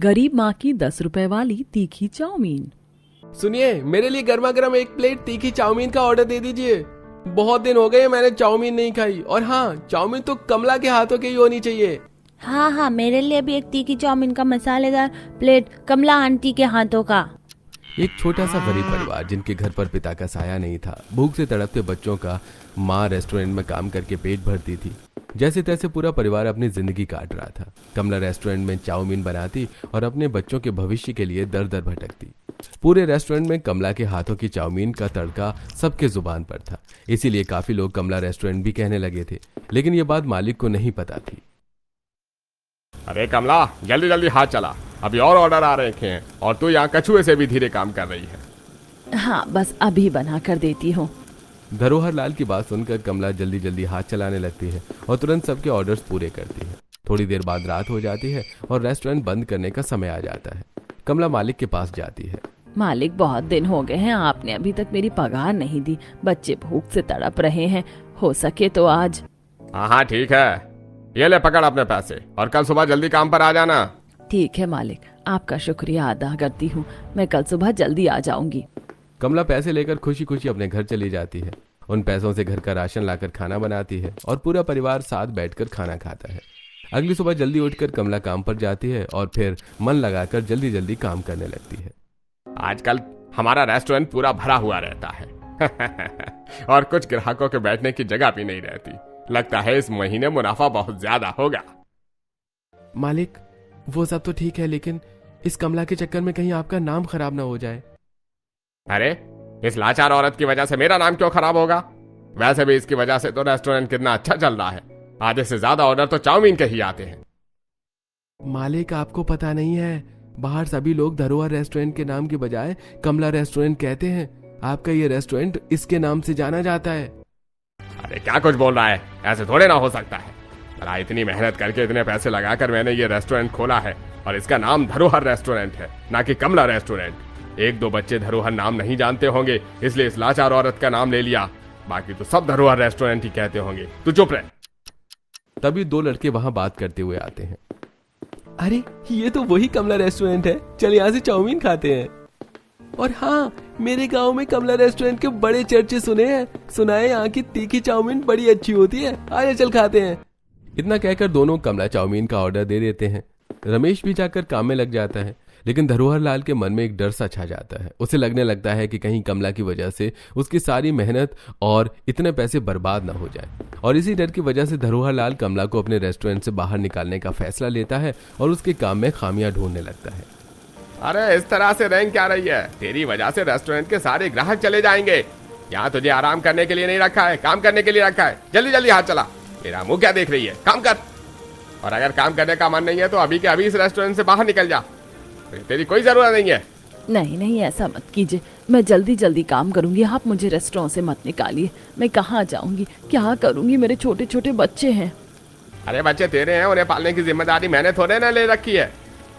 गरीब माँ की 10 रुपए वाली तीखी चाउमीन। सुनिए, मेरे लिए गर्मा गर्म एक प्लेट तीखी चाउमीन का ऑर्डर दे दीजिए। बहुत दिन हो गए मैंने चाउमीन नहीं खाई, और हाँ, चाउमीन तो कमला के हाथों की ही होनी चाहिए। हाँ हाँ, मेरे लिए भी एक तीखी चाउमीन का मसालेदार प्लेट कमला आंटी के हाथों का। एक छोटा सा गरीब परिवार जिनके घर पर पिता का साया नहीं था, भूख से तड़पते बच्चों का माँ रेस्टोरेंट में काम करके पेट भरती थी। जैसे तैसे पूरा परिवार अपनी जिंदगी काट रहा था। कमला रेस्टोरेंट में चाउमीन बनाती और अपने बच्चों के भविष्य के लिए दर दर भटकती। पूरे रेस्टोरेंट में कमला के हाथों की चाउमीन का तड़का सबके जुबान पर था, इसीलिए काफी लोग कमला रेस्टोरेंट भी कहने लगे थे। लेकिन ये बात मालिक को नहीं पता थी। अरे कमला, जल्दी जल्दी हाथ चला, अभी और ऑर्डर आ रहे हैं और तू यहाँ कछुए से भी धीरे काम कर रही है। हाँ, बस अभी बना कर देती हूँ। धरोहर लाल की बात सुनकर कमला जल्दी जल्दी हाथ चलाने लगती है और तुरंत सबके ऑर्डर्स पूरे करती है। थोड़ी देर बाद रात हो जाती है और रेस्टोरेंट बंद करने का समय आ जाता है। कमला मालिक के पास जाती है। मालिक, बहुत दिन हो गए हैं, आपने अभी तक मेरी पगार नहीं दी। बच्चे भूख से तड़प रहे हैं, हो सके तो आज। हाँ ठीक है, ये ले पकड़ अपने पैसे और कल सुबह जल्दी काम पर आ जाना। ठीक है मालिक, आपका शुक्रिया अदा करती हूँ। मैं कल सुबह जल्दी आ जाऊंगी। कमला पैसे लेकर खुशी खुशी अपने घर चली जाती है। उन पैसों से घर का राशन लाकर खाना बनाती है और पूरा परिवार साथ बैठकर खाना खाता है। अगली सुबह जल्दी उठकर कमला काम पर जाती है और फिर मन लगाकर जल्दी जल्दी काम करने लगती है। आजकल हमारा रेस्टोरेंट पूरा भरा हुआ रहता है और कुछ ग्राहकों के बैठने की जगह भी नहीं रहती। लगता है इस महीने मुनाफा बहुत ज्यादा होगा। मालिक, वो सब तो ठीक है, लेकिन इस कमला के चक्कर में कहीं आपका नाम खराब ना हो जाए। अरे, इस लाचार औरत की वजह से मेरा नाम क्यों खराब होगा? वैसे भी इसकी वजह से तो रेस्टोरेंट कितना अच्छा चल रहा है। आधे से ज्यादा ऑर्डर तो चाउमीन के ही आते हैं। मालिक, आपको पता नहीं है, बाहर सभी लोग धरोहर रेस्टोरेंट के नाम के बजाय कमला रेस्टोरेंट कहते हैं। आपका ये रेस्टोरेंट इसके नाम से जाना जाता है। अरे क्या कुछ बोल रहा है, ऐसे थोड़े ना हो सकता है। भला इतनी मेहनत करके इतने पैसे लगाकर मैंने ये रेस्टोरेंट खोला है और इसका नाम धरोहर रेस्टोरेंट है, ना कि कमला रेस्टोरेंट। एक दो बच्चे धरोहर नाम नहीं जानते होंगे, इसलिए इस लाचार औरत का नाम ले लिया। बाकी तो सब धरोहर रेस्टोरेंट ही कहते होंगे। तू चुप रह। तभी दो लड़के वहां बात करते हुए आते हैं। अरे, ये तो वही कमला रेस्टोरेंट है, चल यहाँ से चाउमीन खाते हैं। और हाँ, मेरे गांव में कमला रेस्टोरेंट के बड़े चर्चे सुने हैं। सुना है यहाँ की तीखी चाउमीन बड़ी अच्छी होती है, आइए चल खाते हैं। इतना कहकर दोनों कमला चाउमीन का ऑर्डर दे देते हैं। रमेश भी जाकर काम में लग जाता है, लेकिन धरोहर लाल के मन में एक डर सा छा जाता है। उसे लगने लगता है कि कहीं कमला की वजह से उसकी सारी मेहनत और इतने पैसे बर्बाद ना हो जाए। और इसी डर की वजह से धरोहर लाल कमला को अपने रेस्टोरेंट से बाहर निकालने का फैसला लेता है और उसके काम में खामियां ढूंढने लगता है। अरे इस तरह से रैंक क्या रही है? तेरी वजह से रेस्टोरेंट के सारे ग्राहक चले जाएंगे। यहाँ तुझे आराम करने के लिए नहीं रखा है, काम करने के लिए रखा है। जल्दी जल्दी हाथ चला। मेरा मुंह क्या देख रही है, काम कर। और अगर काम करने का मन नहीं है तो अभी के अभी इस रेस्टोरेंट से बाहर निकल जा। तेरी कोई जरूरत नहीं है। नहीं नहीं, ऐसा मत कीजिए, मैं जल्दी जल्दी काम करूंगी। आप मुझे रेस्टोरेंट से मत निकालिए। मैं कहाँ जाऊंगी, क्या करूंगी? मेरे छोटे छोटे बच्चे हैं। अरे बच्चे तेरे हैं, उन्हें पालने की जिम्मेदारी मैंने थोड़े ना ले रखी है।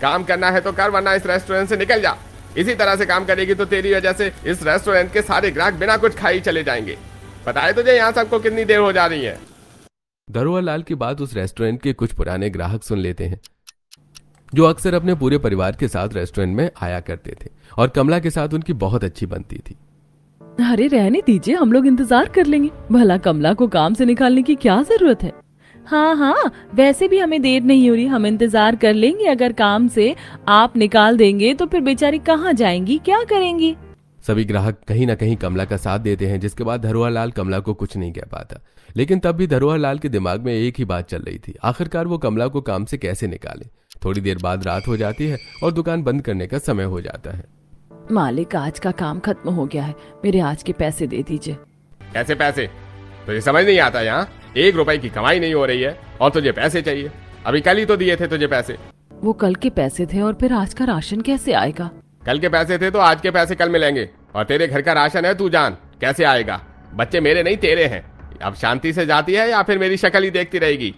काम करना है तो कर, वरना इस रेस्टोरेंट से निकल जा। इसी तरह से काम करेगी तो तेरी वजह से इस रेस्टोरेंट के सारे ग्राहक बिना कुछ खाए चले जाएंगे। पता है तुझे यहाँ सबको कितनी देर हो जा रही है? धरोहर लाल की बात उस रेस्टोरेंट के कुछ पुराने ग्राहक सुन लेते हैं, जो अक्सर अपने पूरे परिवार के साथ रेस्टोरेंट में आया करते थे और कमला के साथ उनकी बहुत अच्छी बनती थी। अरे रहने दीजिए, हम लोग इंतजार कर लेंगे। भला कमला को काम से निकालने की क्या जरूरत है? हाँ हाँ, वैसे भी हमें देर नहीं हो रही, हम इंतजार कर लेंगे। अगर काम से आप निकाल देंगे तो फिर बेचारी कहाँ जाएंगी, क्या करेंगी? सभी ग्राहक कहीं ना कहीं कमला का साथ देते हैं, जिसके बाद धरोहर लाल कमला को कुछ नहीं कह पाता। लेकिन तब भी धरोहर लाल के दिमाग में एक ही बात चल रही थी, आखिरकार वो कमला को काम से कैसे निकाले। थोड़ी देर बाद रात हो जाती है और दुकान बंद करने का समय हो जाता है। मालिक, आज का काम खत्म हो गया है, मेरे आज के पैसे दे दीजिए। कैसे पैसे? तुझे समझ नहीं आता? यहाँ 1 रुपए की कमाई नहीं हो रही है और तुझे पैसे चाहिए? अभी कल ही तो दिए थे तुझे पैसे। वो कल के पैसे थे और फिर आज का राशन कैसे आएगा? कल के पैसे थे तो आज के पैसे कल मिलेंगे, और तेरे घर का राशन है, तू जान कैसे आएगा। बच्चे मेरे नहीं तेरे हैं। अब शांति से जाती है या फिर मेरी शक्ल ही देखती रहेगी?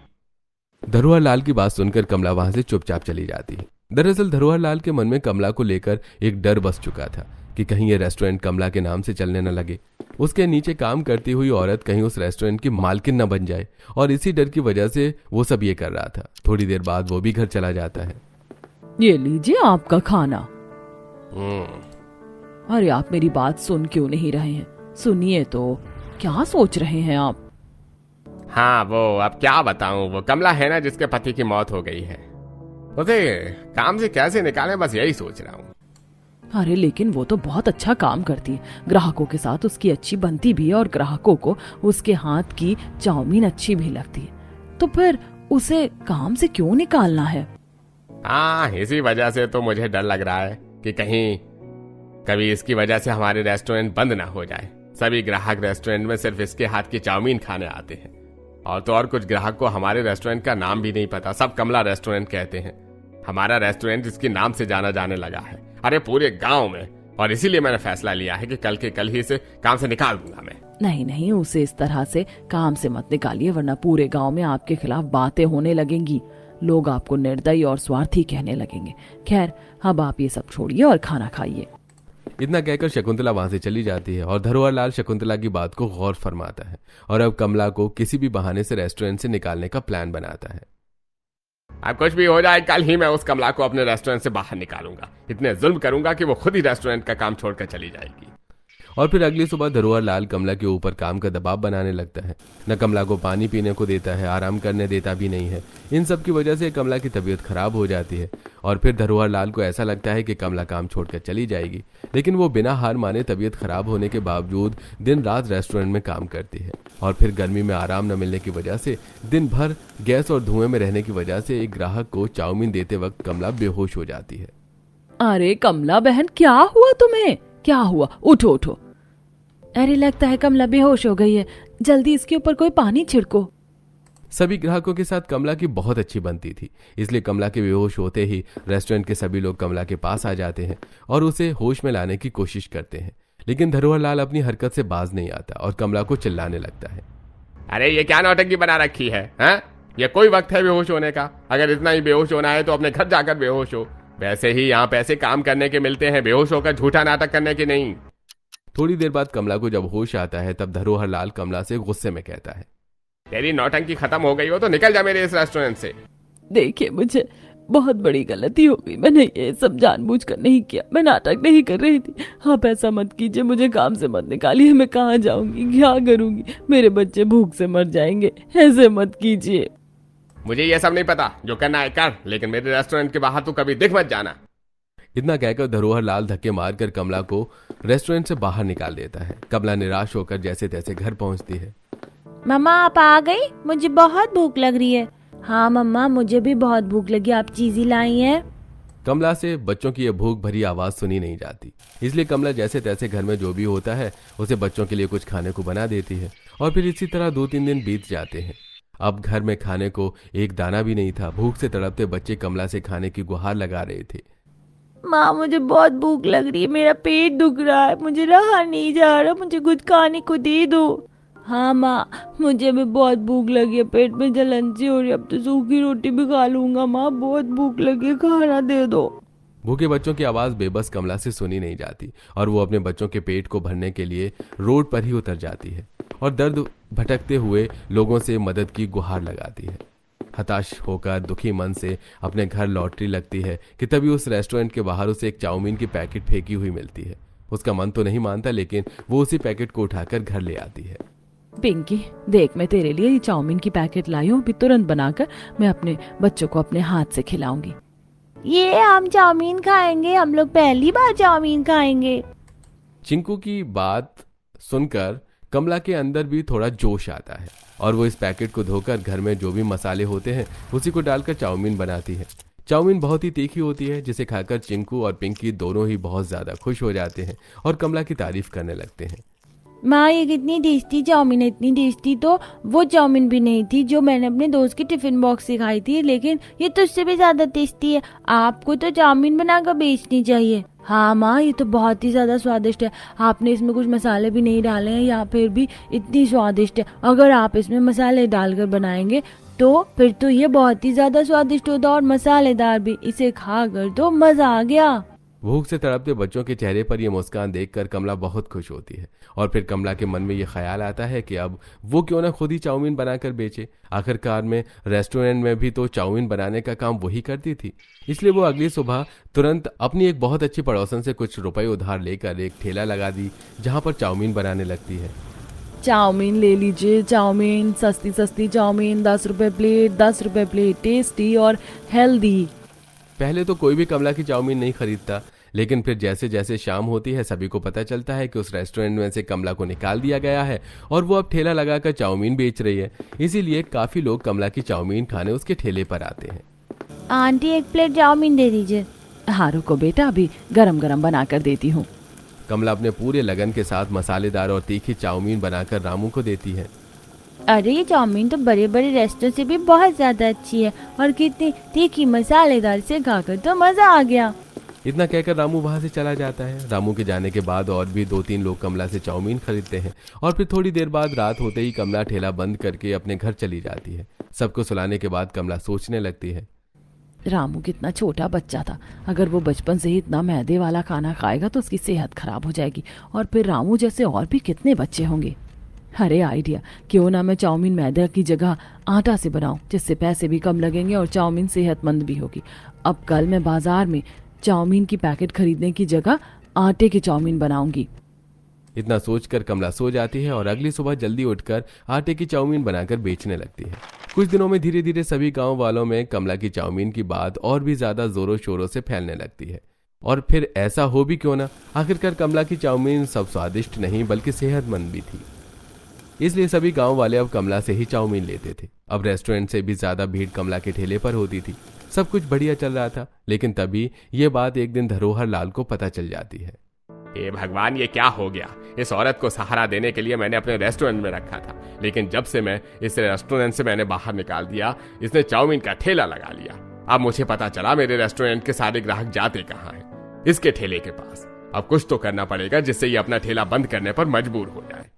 धरोहर लाल की बात सुनकर कमला वहां से चुपचाप चली जाती है। दरअसल धरोहर लाल के मन में कमला को लेकर एक डर बस चुका था कि कहीं ये रेस्टोरेंट कमला के नाम से चलने न लगे, उसके नीचे काम करती हुई औरत कहीं उस रेस्टोरेंट की मालकिन न बन जाए, और इसी डर की वजह से वो सब ये कर रहा था। थोड़ी देर बाद वो भी घर चला जाता है। ये लीजिए आपका खाना। हम्म, अरे आप मेरी बात सुन क्यों नहीं रहे हैं? सुनिए तो, क्या सोच रहे हैं आप? हाँ वो अब क्या बताऊं, वो कमला है ना जिसके पति की मौत हो गई है, उसे काम से कैसे निकालें, बस यही सोच रहा हूँ। अरे लेकिन वो तो बहुत अच्छा काम करती है, ग्राहकों के साथ उसकी अच्छी बनती भी है और ग्राहकों को उसके हाथ की चाउमीन अच्छी भी लगती है, तो फिर उसे काम से क्यों निकालना है? हाँ इसी वजह से तो मुझे डर लग रहा है कि कहीं कभी इसकी वजह से हमारे रेस्टोरेंट बंद ना हो जाए। सभी ग्राहक रेस्टोरेंट में सिर्फ इसके हाथ की चाउमीन खाने आते हैं, और तो और कुछ ग्राहक को हमारे रेस्टोरेंट का नाम भी नहीं पता, सब कमला रेस्टोरेंट कहते हैं। हमारा रेस्टोरेंट इसके नाम से जाना जाने लगा है, अरे पूरे गांव में। और इसीलिए मैंने फैसला लिया है कि कल के कल ही इसे काम से निकाल दूंगा मैं। नहीं नहीं, उसे इस तरह से काम से मत निकालिए, वरना पूरे गांव में आपके खिलाफ बातें होने लगेंगी। लोग आपको निर्दयी और स्वार्थी कहने लगेंगे। खैर, अब आप ये सब छोड़िए और खाना खाइए। इतना कहकर शकुंतला वहां से चली जाती है और धरोहर लाल शकुंतला की बात को गौर फरमाता है और अब कमला को किसी भी बहाने से रेस्टोरेंट से निकालने का प्लान बनाता है। अब कुछ भी हो जाए, कल ही मैं उस कमला को अपने रेस्टोरेंट से बाहर निकालूंगा। इतने जुल्म करूंगा कि वो खुद ही रेस्टोरेंट का काम छोड़कर चली जाएगी। और फिर अगली सुबह धरोहर लाल कमला के ऊपर काम का दबाव बनाने लगता है। न कमला को पानी पीने को देता है, आराम करने देता भी नहीं है। इन सब की वजह से कमला की तबीयत खराब हो जाती है और फिर धरोहर लाल को ऐसा लगता है कि कमला काम छोड़कर चली जाएगी, लेकिन वो बिना हार माने तबीयत खराब होने के बावजूद दिन रात रेस्टोरेंट में काम करती है। और फिर गर्मी में आराम न मिलने की वजह से दिन भर गैस और धुएं में रहने की वजह से एक ग्राहक को चाउमीन देते वक्त कमला बेहोश हो जाती है। अरे कमला बहन, क्या हुआ तुम्हें? क्या हुआ? उठो उठो। अरे लगता है कमला बेहोश हो गई है, जल्दी इसके ऊपर कोई पानी छिड़को। सभी ग्राहकों के साथ कमला की बहुत अच्छी बनती थी, इसलिए कमला के बेहोश होते ही रेस्टोरेंट के सभी लोग कमला के पास आ जाते हैं और उसे होश में लाने की कोशिश करते हैं। लेकिन धरोहर लाल अपनी हरकत से बाज नहीं आता और कमला को चिल्लाने लगता है। अरे ये क्या नौटंकी बना रखी है, हैं? ये कोई वक्त है बेहोश होने का? अगर इतना ही बेहोश होना है तो अपने घर जाकर बेहोश हो। वैसे ही यहाँ पैसे काम करने के मिलते हैं, बेहोश होकर झूठा नाटक करने के नहीं। थोड़ी देर बाद कमला को जब होश आता है तब धरोहर लाल कमला से गुस्से में कहता है, तेरी नौटंकी खत्म हो गई हो तो निकल जा मेरे इस रेस्टोरेंट से। देखिए, मुझे बहुत बड़ी गलती हो गई, मैंने ये सब जानबूझकर नहीं किया, मैं नाटक नहीं कर रही थी। आप ऐसा मत कीजिए, मुझे काम से मत निकालिए, मैं कहाँ जाऊंगी, क्या करूंगी, मेरे बच्चे भूख से मर जाएंगे, ऐसे मत कीजिए। मुझे ये सब नहीं पता, जो करना है कर, लेकिन मेरे रेस्टोरेंट के बाहर तू कभी दिख मत जाना। इतना कहकर धरोहर लाल धक्के मारकर कमला को रेस्टोरेंट से बाहर निकाल देता है। कमला निराश होकर जैसे तैसे घर पहुंचती है। मम्मा आप आ गई? मुझे बहुत भूख लग रही है। हाँ मम्मा, मुझे भी बहुत भूख लगी, आप चीज़ी लाई हैं? कमला से बच्चों की यह भूख भरी आवाज सुनी नहीं जाती, इसलिए कमला जैसे तैसे घर में जो भी होता है उसे बच्चों के लिए कुछ खाने को बना देती है। और फिर इसी तरह 2-3 दिन बीत जाते हैं। अब घर में खाने को एक दाना भी नहीं था। भूख से तड़पते बच्चे कमला से खाने की गुहार लगा रहे थे। माँ मुझे बहुत भूख लग रही है, मेरा पेट दुख रहा है, मुझे रहा नहीं जा रहा, मुझे कुछ खाने को दे दो। हाँ माँ, मुझे भी बहुत भूख लगी है, पेट में जलन सी हो रही है, अब तो सूखी रोटी भी खा लूंगा। माँ बहुत भूख लगी है, खाना दे दो। भूखे बच्चों की आवाज बेबस कमला से सुनी नहीं जाती और वो अपने बच्चों के पेट को भरने के लिए रोड पर ही उतर जाती है और दर्द भटकते हुए लोगों से मदद की गुहार लगाती है। हताश होकर दुखी मन से अपने घर लौटने लगती है कि तभी उस रेस्टोरेंट के बाहर उसे एक चाउमीन की पैकेट फेंकी हुई मिलती है। उसका मन तो नहीं मानता, लेकिन वो उसी पैकेट को उठाकर घर ले आती है। पिंकी, देख मैं तेरे लिए ये चाउमीन की पैकेट लाई हूँ, अभी तुरंत बनाकर मैं अपने बच्चों को अपने हाथ से खिलाऊंगी। ये हम चाउमीन खाएंगे? हम लोग पहली बार चाउमीन खाएंगे। चिंकू की बात सुनकर कमला के अंदर भी थोड़ा जोश आता है और वो इस पैकेट को धोकर घर में जो भी मसाले होते हैं उसी को डालकर चाउमीन बनाती है। चाउमीन बहुत ही तीखी होती है, जिसे खाकर चिंकू और पिंकी दोनों ही बहुत ज्यादा खुश हो जाते हैं और कमला की तारीफ करने लगते हैं। माँ ये कितनी टेस्टी चाउमीन है, इतनी टेस्टी तो वो चाउमीन भी नहीं थी जो मैंने अपने दोस्त के टिफिन बॉक्स से खाई थी, लेकिन ये तो उससे भी ज्यादा टेस्टी है। आपको तो चाउमीन बनाकर बेचनी चाहिए। हाँ माँ, ये तो बहुत ही ज्यादा स्वादिष्ट है, आपने इसमें कुछ मसाले भी नहीं डाले हैं या फिर भी इतनी स्वादिष्ट है। अगर आप इसमें मसाले डालकर बनाएंगे तो फिर तो ये बहुत ही ज्यादा स्वादिष्ट होता और मसालेदार भी। इसे खाकर तो मजा आ गया। भूख से तड़पते बच्चों के चेहरे पर यह मुस्कान देखकर कमला बहुत खुश होती है और फिर कमला के मन में यह ख्याल आता है कि अब वो क्यों ना खुद ही चाउमीन बनाकर बेचे। आखिरकार में रेस्टोरेंट में भी तो चाउमीन बनाने का काम वही करती थी। इसलिए वो अगली सुबह तुरंत अपनी एक बहुत अच्छी पड़ोसन से कुछ रुपए उधार लेकर एक ठेला लगा दी जहाँ पर चाउमीन बनाने लगती है। चाउमीन ले लीजिए, चाउमीन, सस्ती सस्ती चाउमीन, 10 रुपए प्लेट, 10 रुपए प्लेट, टेस्टी और हेल्दी। पहले तो कोई भी कमला की चाउमीन नहीं खरीदता, लेकिन फिर जैसे जैसे शाम होती है सभी को पता चलता है कि उस रेस्टोरेंट में से कमला को निकाल दिया गया है और वो अब ठेला लगाकर चाउमीन बेच रही है। इसीलिए काफी लोग कमला की चाउमीन खाने उसके ठेले पर आते हैं। आंटी 1 प्लेट चाउमीन दे दीजिए। हाँ रुको बेटा, अभी गरम गरम बना कर देती हूँ। कमला अपने पूरे लगन के साथ मसालेदार और तीखी चाउमीन बनाकर रामू को देती है। अरे ये चाउमीन तो बड़े बड़े रेस्टोरेंट से भी बहुत ज्यादा अच्छी है और कितनी तीखी मसालेदार से खाकर तो मजा आ गया। इतना कहकर रामू वहां से चला जाता है। रामू के जाने के बाद और भी 2-3 लोग कमला से चाउमीन खरीदते हैं और फिर थोड़ी देर बाद रात होते ही कमला ठेला बंद करके अपने घर चली जाती है। सबको सुलाने के बाद कमला सोचने लगती है, रामू कितना छोटा बच्चा था, अगर वो बचपन से ही इतना मैदे वाला खाना खाएगा तो उसकी सेहत खराब हो जाएगी और फिर रामू जैसे और भी कितने बच्चे होंगे। अरे आइडिया, क्यों ना मैं चाउमीन मैदा की जगह आटा से बनाऊं, जिससे पैसे भी कम लगेंगे और चाउमीन सेहतमंद भी होगी। अब कल मैं बाजार में चाउमीन की पैकेट खरीदने की जगह आटे की चाउमीन बनाऊंगी। इतना सोचकर कमला सो जाती है और अगली सुबह जल्दी उठकर आटे की चाउमीन बनाकर बेचने लगती है। कुछ दिनों में धीरे धीरे सभी गांव वालों में कमला की चाउमीन की बात और भी ज्यादा जोरों शोरों से फैलने लगती है। और फिर ऐसा हो भी क्यों ना, आखिरकार कमला की चाउमीन सब स्वादिष्ट नहीं बल्कि सेहतमंद भी थी। इसलिए सभी गांव वाले अब कमला से ही चाउमीन लेते थे। अब रेस्टोरेंट से भी ज्यादा भीड़ कमला के ठेले पर होती थी। सब कुछ बढ़िया चल रहा था, लेकिन तभी ये बात एक दिन धरोहर लाल को पता चल जाती है। हे भगवान, ये क्या हो गया? इस औरत को सहारा देने के लिए मैंने अपने रेस्टोरेंट में रखा था, लेकिन जब से मैं इस रेस्टोरेंट से मैंने बाहर निकाल दिया, इसने चाउमीन का ठेला लगा लिया। अब मुझे पता चला मेरे रेस्टोरेंट के सारे ग्राहक जाते कहाँ हैं, इसके ठेले के पास। अब कुछ तो करना पड़ेगा जिससे ये अपना ठेला बंद करने पर मजबूर हो जाए।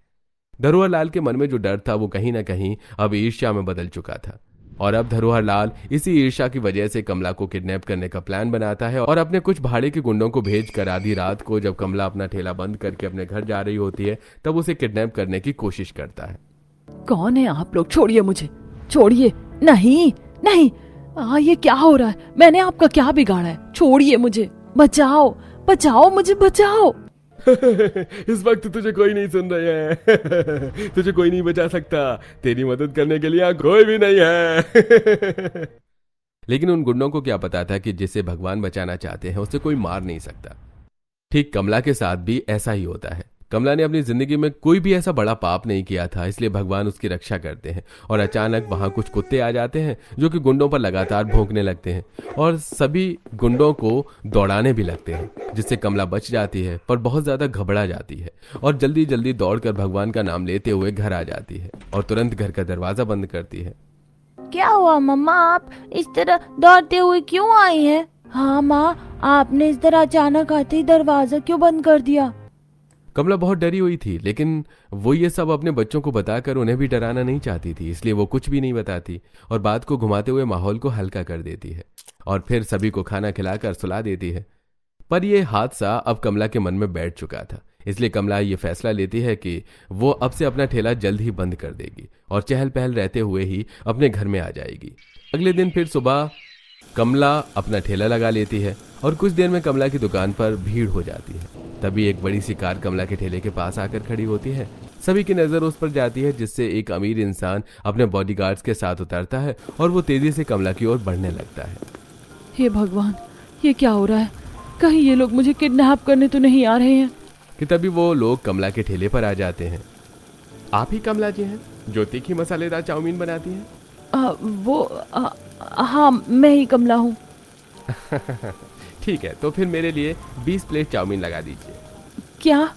धरोहर लाल के मन में जो डर था वो कहीं ना कहीं अब ईर्ष्या में बदल चुका था और अब धरोहर लाल इसी ईर्ष्या की वजह से कमला को किडनैप करने का प्लान बनाता है और अपने कुछ भाड़े के गुंडों को भेजकर आधी रात को जब कमला अपना ठेला बंद करके अपने घर जा रही होती है तब उसे किडनैप करने की कोशिश करता है। कौन है आप लोग? छोड़िए मुझे, छोड़िए। नहीं नहीं, ये क्या हो रहा है? मैंने आपका क्या बिगाड़ा है? छोड़िए मुझे, बचाओ बचाओ, मुझे बचाओ। इस वक्त तुझे कोई नहीं सुन रहे हैं। तुझे कोई नहीं बचा सकता। तेरी मदद करने के लिए यहाँ कोई भी नहीं है। लेकिन उन गुंडों को क्या पता था कि जिसे भगवान बचाना चाहते हैं उसे कोई मार नहीं सकता। ठीक कमला के साथ भी ऐसा ही होता है। कमला ने अपनी जिंदगी में कोई भी ऐसा बड़ा पाप नहीं किया था, इसलिए भगवान उसकी रक्षा करते हैं और अचानक वहां कुछ कुत्ते आ जाते हैं जो कि गुंडों पर लगातार भौंकने लगते हैं और सभी गुंडों को दौड़ाने भी लगते हैं, जिससे कमला बच जाती है पर बहुत ज्यादा घबरा जाती है और जल्दी जल्दी दौड़कर भगवान का नाम लेते हुए घर आ जाती है और तुरंत घर का दरवाजा बंद करती है। क्या हुआ मम्मा, आप इस तरह दौड़ते हुए क्यों आई हैं? हाँ माँ, आपने इस तरह अचानक आते ही दरवाजा क्यों बंद कर दिया? कमला बहुत डरी हुई थी, लेकिन वो ये सब अपने बच्चों को बताकर उन्हें भी डराना नहीं चाहती थी, इसलिए वो कुछ भी नहीं बताती और बात को घुमाते हुए माहौल को हल्का कर देती है और फिर सभी को खाना खिलाकर सुला देती है। पर यह हादसा अब कमला के मन में बैठ चुका था, इसलिए कमला ये फैसला लेती है कि वो अब से अपना ठेला जल्द ही बंद कर देगी और चहल पहल रहते हुए ही अपने घर में आ जाएगी। अगले दिन फिर सुबह कमला अपना ठेला लगा लेती है और कुछ देर में कमला की दुकान पर भीड़ हो जाती है। तभी एक बड़ी सी कार कमला के ठेले के पास आकर खड़ी होती है। सभी की नजर उस पर जाती है, जिससे एक अमीर इंसान अपने बॉडीगार्ड्स के साथ उतरता है और वो तेजी से कमला की ओर बढ़ने लगता है। हे भगवान, ये क्या हो रहा है? कहीं ये लोग मुझे किडनैप करने तो नहीं आ रहे हैं? कि तभी वो लोग कमला के ठेले पर आ जाते हैं। आप ही कमला जी हैं जो तीखी मसालेदार चाउमीन बनाती हैं? हाँ, मैं ही कमला हूँ। ठीक है, तो फिर मेरे लिए 20 प्लेट चाउमीन लगा दीजिए। क्या?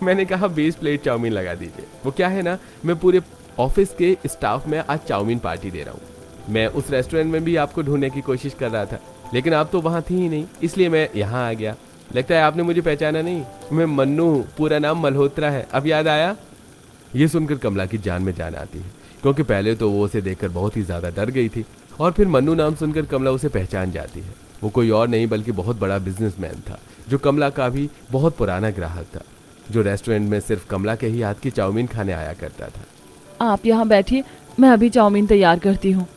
मैंने कहा 20 प्लेट चाउमीन लगा दीजिए। वो क्या है ना, मैं पूरे ऑफिस के स्टाफ में आज चाउमीन पार्टी दे रहा हूँ। मैं उस रेस्टोरेंट में भी आपको ढूंढने की कोशिश कर रहा था, लेकिन आप तो वहाँ थी ही नहीं, इसलिए मैं यहाँ आ गया। लगता है आपने मुझे पहचाना नहीं। मैं मन्नू हूँ, पूरा नाम मल्होत्रा है। अब याद आया? ये सुनकर कमला की जान में जान आती है, क्योंकि पहले तो वो उसे देखकर बहुत ही ज्यादा डर गई थी और फिर मन्नू नाम सुनकर कमला उसे पहचान जाती है। वो कोई और नहीं बल्कि बहुत बड़ा बिजनेसमैन था, जो कमला का भी बहुत पुराना ग्राहक था, जो रेस्टोरेंट में सिर्फ कमला के ही हाथ की चाउमीन खाने आया करता था। आप यहाँ बैठिए, मैं अभी चाउमीन तैयार करती हूँ।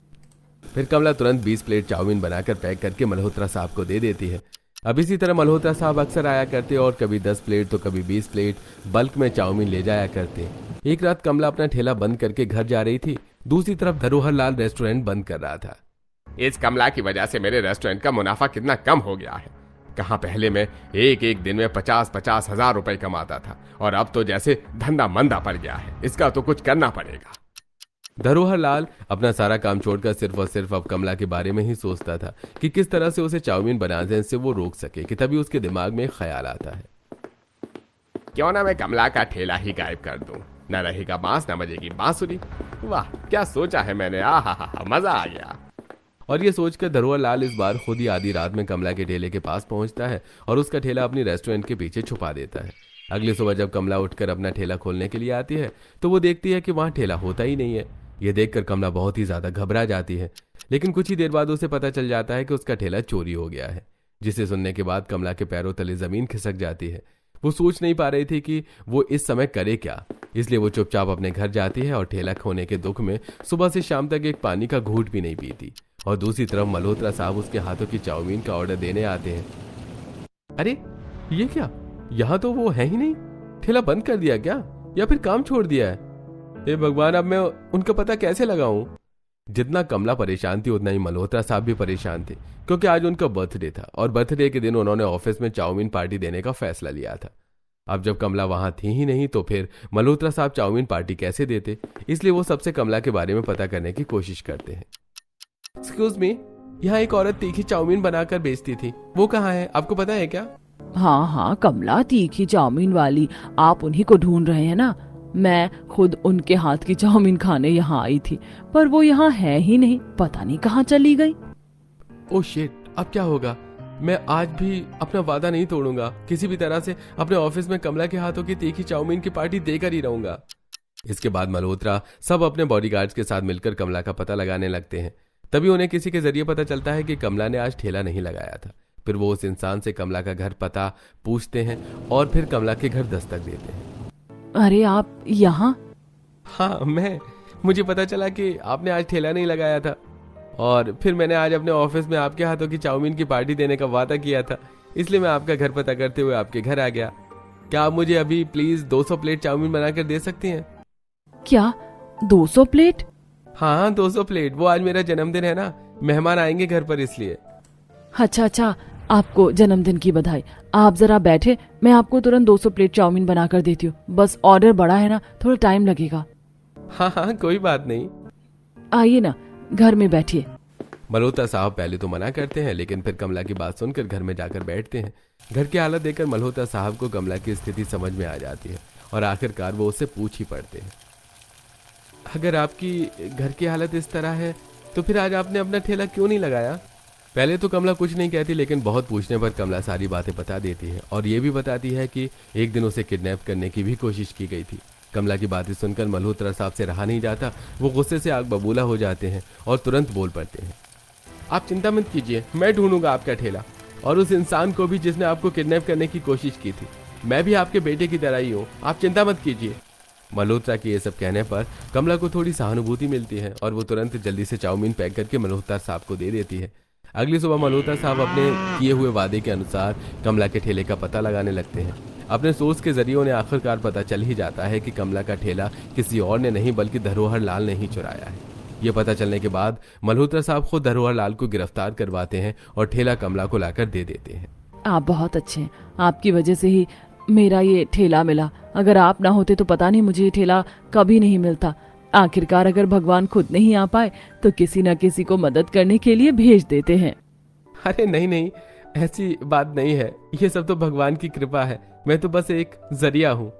फिर कमला तुरंत 20 प्लेट चाउमीन बनाकर पैक करके मल्होत्रा साहब को दे देती है। अब इसी तरह मल्होत्रा साहब अक्सर आया करते और कभी 10 प्लेट तो कभी 20 प्लेट बल्क में चाउमीन ले जाया करते। एक रात कमला अपना ठेला बंद करके घर जा रही थी, दूसरी तरफ धरोहर लाल रेस्टोरेंट बंद कर रहा था। इस कमला की वजह से मेरे रेस्टोरेंट का मुनाफा कितना कम हो गया है। कहाँ पहले मैं एक दिन में 50-50 हजार रुपए कमाता था और अब तो जैसे धंधा मंदा पड़ गया है। इसका तो कुछ करना पड़ेगा। धरोहर लाल अपना सारा काम छोड़कर सिर्फ और सिर्फ अब कमला के बारे में ही सोचता था कि किस तरह से उसे चाउमीन बनाने से वो रोक सके कि तभी उसके दिमाग में एक ख्याल आता है, क्यों ना मैं कमला का ठेला ही गायब कर दूं। न रहेगा बांस न बजेगी बांसुरी। वाह क्या सोचा है मैंने, आहा मजा आ गया। और ये सोचकर धरोहर लाल इस बार खुद ही आधी रात में कमला के ठेले के पास पहुंचता है और उसका ठेला अपनी रेस्टोरेंट के पीछे छुपा देता है। अगली सुबह जब कमला उठकर अपना ठेला खोलने के लिए आती है तो वो देखती है कि वहां ठेला होता ही नहीं है। ये देखकर कमला बहुत ही ज्यादा घबरा जाती है, लेकिन कुछ ही देर बाद उसे पता चल जाता है कि उसका ठेला चोरी हो गया है, जिसे सुनने के बाद कमला के पैरों तले जमीन खिसक जाती है। वो सोच नहीं पा रही थी कि वो इस समय करे क्या, इसलिए वो चुपचाप अपने घर जाती है और ठेला खोने के दुख में सुबह से शाम तक एक पानी का घूंट भी नहीं पीती। और दूसरी तरफ मल्होत्रा साहब उसके हाथों की चाउमीन का ऑर्डर देने आते हैं। अरे ये क्या, यहाँ तो वो है ही नहीं। ठेला बंद कर दिया क्या या फिर काम छोड़ दिया है? हे भगवान, अब मैं उनका पता कैसे लगाऊं? जितना कमला परेशान थी उतना ही मल्होत्रा साहब भी परेशान थे, क्योंकि आज उनका बर्थडे था और बर्थडे के दिन उन्होंने ऑफिस में चाउमीन पार्टी देने का फैसला लिया था। अब जब कमला वहां थी ही नहीं तो फिर मल्होत्रा साहब चाउमीन पार्टी कैसे देते, इसलिए वो सबसे कमला के बारे में पता करने की कोशिश करते हैं। एक्सक्यूज मी, यहाँ एक औरत तीखी चाउमीन बनाकर बेचती थी, वो कहाँ है, आपको पता है क्या? हाँ हाँ कमला, तीखी चाउमीन वाली, आप उन्हीं को ढूंढ रहे हैं ना? मैं खुद उनके हाथ की चाउमीन खाने यहाँ आई थी, पर वो यहाँ है ही नहीं, पता नहीं कहाँ चली गई। ओह शिट, अब क्या होगा? मैं आज भी अपना वादा नहीं तोड़ूंगा, किसी भी तरह से अपने ऑफिस में कमला के हाथों की तीखी चाउमीन की पार्टी देकर ही रहूंगा। इसके बाद मल्होत्रा सब अपने बॉडीगार्ड्स के साथ मिलकर कमला का पता लगाने लगते हैं। तभी उन्हें किसी के जरिए पता चलता है कि कमला ने आज ठेला नहीं लगाया था। फिर वो उस इंसान से कमला का घर पता पूछते हैं और फिर कमला के घर दस्तक देते हैं। अरे आप यहाँ? हाँ मुझे पता चला कि आपने आज ठेला नहीं लगाया था और फिर मैंने आज अपने ऑफिस में आपके हाथों की चाउमीन की पार्टी देने का वादा किया था, इसलिए मैं आपका घर पता करते हुए आपके घर आ गया। क्या आप मुझे अभी प्लीज 200 प्लेट चाउमीन बनाकर दे सकती हैं? क्या 200 प्लेट? हाँ 200 प्लेट, वो आज मेरा जन्मदिन है ना, मेहमान आएंगे घर पर इसलिए। अच्छा, आपको जन्मदिन की बधाई। आप जरा बैठे, मैं आपको तुरंत 200 प्लेट चाउमीन बनाकर देती हूँ। बस ऑर्डर बड़ा है ना, थोड़ा टाइम लगेगा। हाँ कोई बात नहीं। आइए ना, घर में बैठिए। मल्होत्रा साहब पहले तो मना करते हैं, लेकिन फिर कमला की बात सुनकर घर में जाकर बैठते हैं। घर की हालत देखकर मल्होत्रा साहब को कमला की स्थिति समझ में आ जाती है और आखिरकार वो उससे पूछ ही पड़ते हैं, अगर आपकी घर की हालत इस तरह है तो फिर आज आपने अपना ठेला क्यों नहीं लगाया? पहले तो कमला कुछ नहीं कहती, लेकिन बहुत पूछने पर कमला सारी बातें बता देती है और ये भी बताती है कि एक दिन उसे किडनैप करने की भी कोशिश की गई थी। कमला की बातें सुनकर मल्होत्रा साहब से रहा नहीं जाता, वो गुस्से से आग बबूला हो जाते हैं और तुरंत बोल पड़ते हैं, आप चिंता मत कीजिए, मैं ढूंढूंगा आपका ठेला और उस इंसान को भी जिसने आपको किडनैप करने की कोशिश की थी। मैं भी आपके बेटे की तरह ही हूँ, आप चिंता मत कीजिए। मल्होत्रा के ये सब कहने पर कमला को थोड़ी सहानुभूति मिलती है और वो तुरंत जल्दी से चाउमीन पैक करके मल्होत्रा साहब को दे देती है। अगली सुबह मल्होत्रा साहब अपने किए हुए वादे के अनुसार कमला के ठेले का पता लगाने लगते हैं। अपने सोर्स के जरिए उन्हें आखिरकार पता चल ही जाता है कि कमला का ठेला किसी और ने नहीं बल्कि धरोहर लाल ने ही चुराया है। ये पता चलने के बाद मल्होत्रा साहब खुद धरोहर लाल को गिरफ्तार करवाते हैं और ठेला कमला को लाकर दे देते हैं। आप बहुत अच्छे हैं, आपकी वजह से ही मेरा ये ठेला मिला। अगर आप ना होते तो पता नहीं मुझे ये ठेला कभी नहीं मिलता। आखिरकार अगर भगवान खुद नहीं आ पाए तो किसी न किसी को मदद करने के लिए भेज देते हैं। अरे नहीं, ऐसी बात नहीं है, ये सब तो भगवान की कृपा है, मैं तो बस एक जरिया हूँ।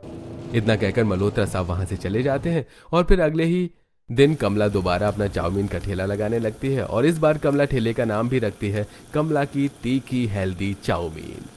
इतना कहकर मल्होत्रा साहब वहां से चले जाते हैं और फिर अगले ही दिन कमला दोबारा अपना चाउमीन का ठेला लगाने लगती है और इस बार कमला ठेले का नाम भी रखती है कमला की तीखी हेल्दी चाउमीन।